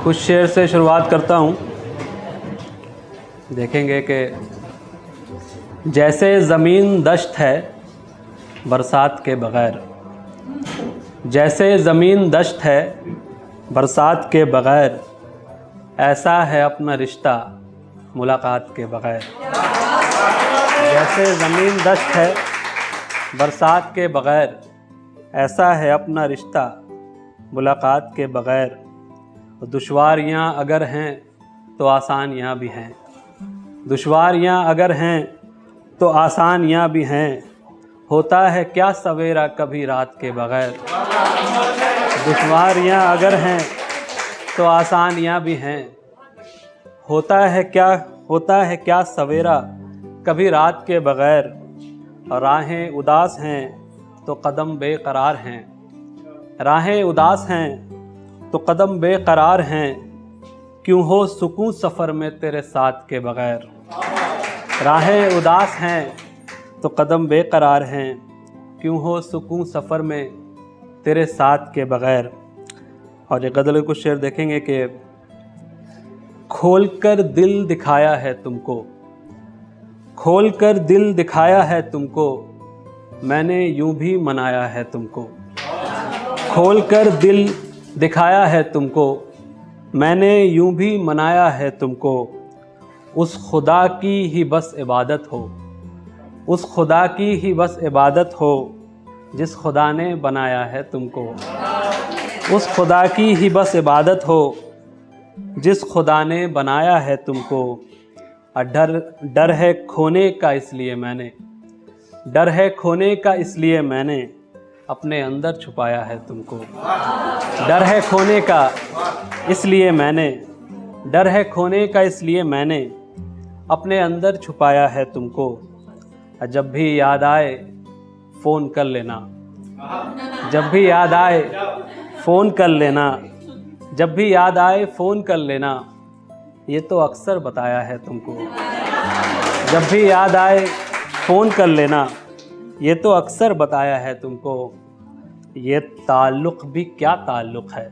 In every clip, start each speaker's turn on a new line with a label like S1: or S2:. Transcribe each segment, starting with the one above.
S1: कुछ शेर से शुरुआत करता हूँ। देखेंगे कि जैसे ज़मीन दश्त है बरसात के बग़ैर, जैसे ज़मीन दश्त है बरसात के बग़ैर, ऐसा है अपना रिश्ता मुलाकात के बग़ैर। जैसे ज़मीन दश्त है बरसात के बग़ैर, ऐसा है अपना रिश्ता मुलाकात के बग़ैर। दुश्वारियाँ अगर हैं तो आसानियाँ भी हैं, दुश्वारियाँ अगर हैं तो आसानियाँ भी हैं। होता है क्या सवेरा कभी रात के बग़ैर। दुश्वारियाँ अगर हैं तो आसानियाँ भी हैं। होता है क्या सवेरा कभी रात के बग़ैर। राहें उदास हैं तो कदम बेकरार हैं, राहें उदास हैं तो कदम बेकरार हैं। क्यों हो सुकून सफ़र में तेरे साथ के बग़ैर। राहें उदास हैं तो कदम बेकरार हैं, क्यों हो सुकून सफ़र में तेरे साथ के बग़ैर। और ये गज़ल कुछ शेर देखेंगे कि खोल कर दिल दिखाया है तुमको, खोल कर दिल दिखाया है तुमको, मैंने यूं भी मनाया है तुमको। खोल कर दिल दिखाया है तुमको, मैंने यूं भी मनाया है तुमको। उस खुदा की ही बस इबादत हो, उस खुदा की ही बस इबादत हो, जिस खुदा ने बनाया है तुमको। उस खुदा की ही बस इबादत हो, जिस खुदा ने बनाया है तुमको। डर है खोने का इसलिए मैंने, डर है खोने का इसलिए मैंने अपने अंदर छुपाया है तुमको। डर है खोने का इसलिए मैंने, डर है खोने का इसलिए मैंने अपने अंदर छुपाया है तुमको। जब भी याद आए फ़ोन कर लेना, जब भी याद आए फ़ोन कर लेना, जब भी याद आए फ़ोन कर लेना, ये तो अक्सर बताया है तुमको। जब भी याद आए फ़ोन कर लेना, ये तो अक्सर बताया है तुमको। ये ताल्लुक़ भी क्या ताल्लुक़ है,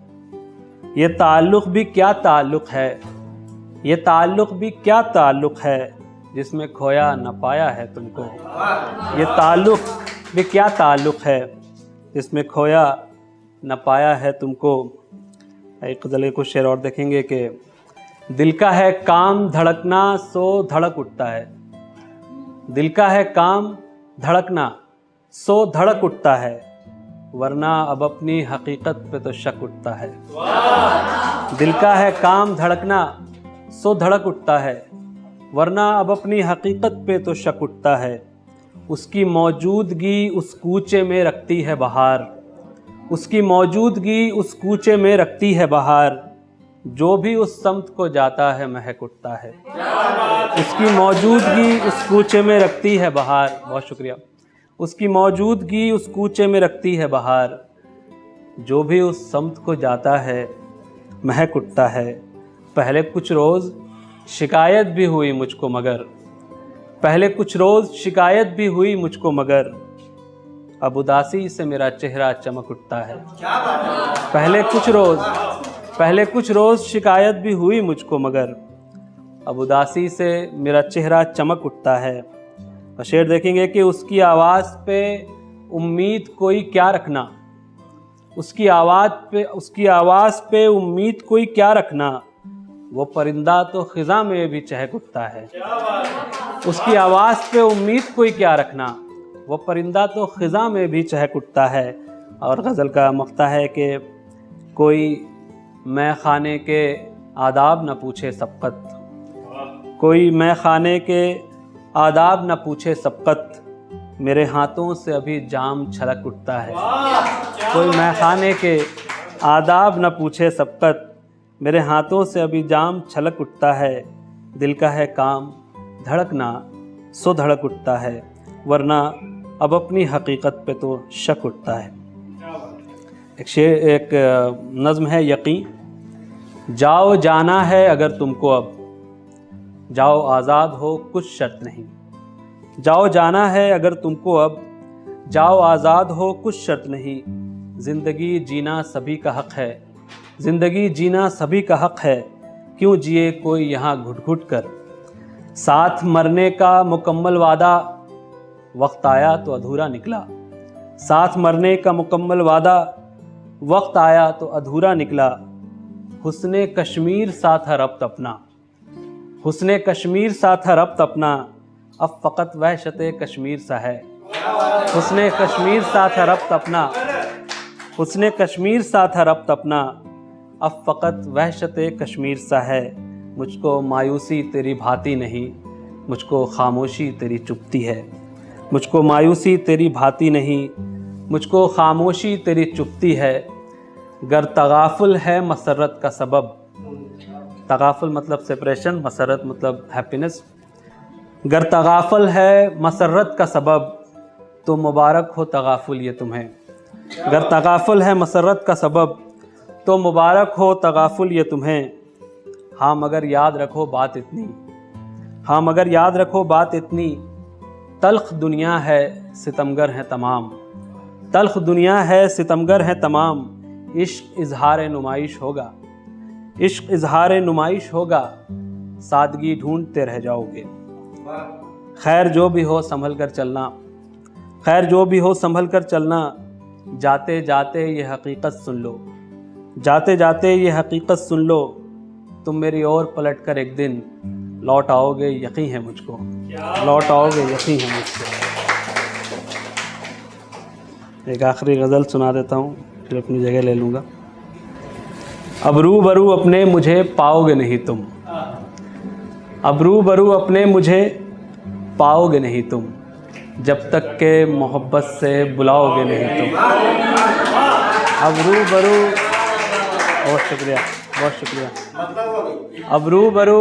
S1: ये ताल्लुक़ भी क्या ताल्लुक़ है, ये ताल्लुक़ भी क्या ताल्लुक़ है, जिसमें खोया न पाया है तुमको। ये ताल्लुक़ भी क्या ताल्लुक़ है, जिसमें खोया न पाया है तुमको। एक गज़ल कुछ शेर और देखेंगे कि दिल का है काम धड़कना सो धड़क उठता है, दिल का है काम धड़कना सो धड़क उठता है, वरना अब अपनी हकीकत पे तो शक उठता है। दिल का है काम धड़कना सो धड़क उठता है, वरना अब अपनी हकीकत पे तो शक उठता है। उसकी मौजूदगी उस कूचे में रखती है बहार, उसकी मौजूदगी उस कूचे में रखती है बहार, जो भी उस समत को जाता है महक उठता है। उसकी मौजूदगी उस कूचे में रखती है बहार, बहुत शुक्रिया। उसकी मौजूदगी उस कूचे में रखती है बहार, जो भी उस समत को जाता है महक उठता है। पहले कुछ रोज़ शिकायत भी हुई मुझको मगर, पहले कुछ रोज़ शिकायत भी हुई मुझको मगर, अब उदासी से मेरा चेहरा चमक उठता है। पहले कुछ रोज़ शिकायत भी हुई मुझको मगर, अब उदासी से मेरा चेहरा चमक उठता है। और शेर देखेंगे कि उसकी आवाज़ पे उम्मीद कोई क्या रखना, उसकी आवाज़ पे उम्मीद कोई क्या रखना, वो परिंदा तो ख़िज़ा में भी चहक उठता है। उसकी आवाज़ पे उम्मीद कोई क्या रखना, वो परिंदा तो ख़िज़ा में भी चहक उठता है। और गज़ल का मक़ता है कि कोई मैं खाने के आदाब न पूछे सबकत, कोई मैं खाने के आदाब न पूछे सबकत, मेरे हाथों से अभी जाम छलक उठता है। कोई मैं खाने के आदाब न पूछे सबकत, मेरे हाथों से अभी जाम छलक उठता है। दिल का है काम धड़कना सो धड़क उठता है, वरना अब अपनी हकीकत पे तो शक उठता है। एक नज़्म है यकीन। जाओ जाना है अगर तुमको अब, जाओ आज़ाद हो कुछ शर्त नहीं। जाओ जाना है अगर तुमको अब, जाओ आज़ाद हो कुछ शर्त नहीं। ज़िंदगी जीना सभी का हक़ है, ज़िंदगी जीना सभी का हक़ है, क्यों जिए कोई यहाँ घुट घुट कर। साथ मरने का मुकम्मल वादा, वक्त आया तो अधूरा निकला। साथ मरने का मुकम्मल वादा, वक्त आया तो अधूरा निकला। हुस्ने कश्मीर सा था रब्त अपना, हुस्ने कश्मीर सा था रब्त अपना, अब फ़कत वहशते कश्मीर सा है। हुस्ने कश्मीर सा था रब्त अपना, हुस्ने कश्मीर सा था रब्त अपना, अब फ़कत वहशते कश्मीर सा है। मुझको मायूसी तेरी भाती नहीं, मुझको खामोशी तेरी चुपती है। मुझको मायूसी तेरी भाती नहीं, मुझको खामोशी तेरी चुपती है। गर तगाफुल है मसरत का सबब, तगाफुल मतलब सेपरेशन, मसरत मतलब हैप्पीनेस। गर तगाफुल है मसरत का सबब, तो मुबारक हो तगाफुल ये तुम्हें। गर तगाफुल है मसरत का सबब, तो मुबारक हो तगाफुल ये तुम्हें। हाँ मगर याद रखो बात इतनी, हाँ मगर याद रखो बात इतनी, तल्ख दुनिया है सितमगर हैं तमाम। तल्ख दुनिया है सितमगर हैं तमाम, इश्क इजहार नुमाइश होगा, इश्क इजहार नुमाइश होगा, सादगी ढूंढते रह जाओगे। खैर जो भी हो संभल कर चलना, खैर जो भी हो संभल कर चलना, जाते जाते ये हकीकत सुन लो, जाते जाते ये हकीकत सुन लो, तुम मेरी ओर पलट कर एक दिन लौट आओगे, यकीन है मुझको, लौट आओगे यकीन है मुझको। एक आखिरी गज़ल सुना देता हूँ, फिर अपनी जगह ले लूँगा। अब रूबरू अपने मुझे पाओगे नहीं तुम, अब रूबरू अपने मुझे पाओगे नहीं तुम, जब तक के मोहब्बत से बुलाओगे नहीं तुम। अब रूबरू, बहुत शुक्रिया, बहुत शुक्रिया। अब रूबरू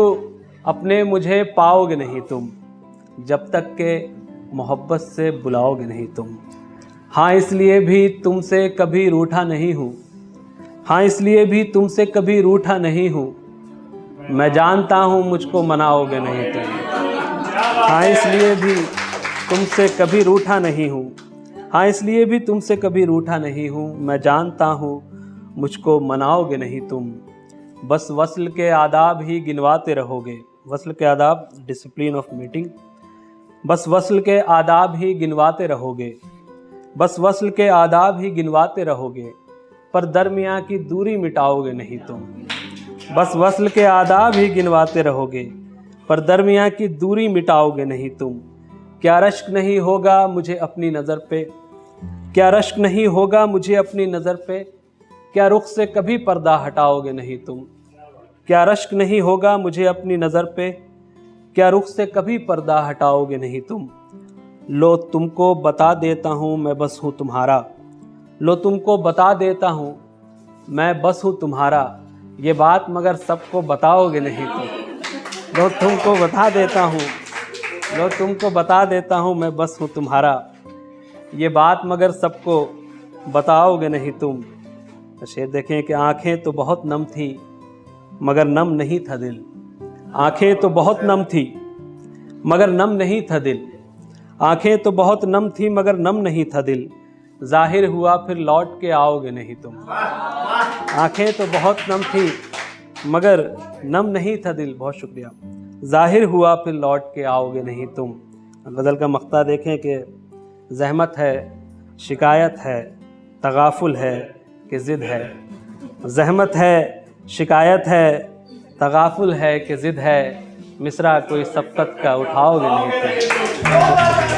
S1: अपने मुझे पाओगे नहीं तुम, जब तक के मोहब्बत से बुलाओगे नहीं तुम। हाँ इसलिए भी तुमसे कभी रूठा नहीं हूँ, हाँ इसलिए भी तुमसे कभी रूठा नहीं हूँ, मैं जानता हूँ मुझको मनाओगे नहीं तुम। हाँ इसलिए भी तुमसे कभी रूठा नहीं हूँ, हाँ इसलिए भी तुमसे कभी रूठा नहीं हूँ, मैं जानता हूँ मुझको मनाओगे नहीं तुम। बस वस्ल के आदाब ही गिनवाते रहोगे, वस्ल के आदाब डिसिप्लिन ऑफ मीटिंग, बस वस्ल के आदाब ही गिनवाते रहोगे, बस वस्ल के आदाब ही गिनवाते रहोगे, पर दरमियाँ की दूरी मिटाओगे नहीं तुम। बस वस्ल के आदाब ही गिनवाते रहोगे, पर दरमियाँ की दूरी मिटाओगे नहीं तुम। क्या रश्क नहीं होगा मुझे अपनी नज़र पे, क्या रश्क नहीं होगा मुझे अपनी नज़र पे, क्या रुख से कभी पर्दा हटाओगे नहीं तुम। क्या रश्क नहीं होगा मुझे अपनी नज़र पे, क्या रुख से कभी पर्दा हटाओगे नहीं तुम। लो तुमको बता देता हूँ मैं बस हूँ तुम्हारा, लो तुमको बता देता हूँ मैं बस हूँ तुम्हारा, ये बात मगर सबको बताओगे नहीं तुम। लो तुमको बता देता हूँ, लो तुमको बता देता हूँ मैं बस हूँ तुम्हारा, ये बात मगर सबको बताओगे नहीं तुम। शेर देखें कि आँखें तो बहुत नम थी मगर नम नहीं था दिल, आँखें तो बहुत नम थी मगर नम नहीं था दिल, आँखें तो बहुत नम थी मगर नम नहीं था दिल, ज़ाहिर हुआ फिर लौट के आओगे नहीं तुम। आँखें तो बहुत नम थी मगर नम नहीं था दिल, बहुत शुक्रिया, ज़ाहिर हुआ फिर लौट के आओगे नहीं तुम। गज़ल का मक़ता देखें कि ज़हमत है, शिकायत है, तगाफुल है कि ज़िद है। ज़हमत है, शिकायत है, तगाफुल है कि ज़िद है, मिसरा कोई सबकत का उठाओगे नहीं तुम।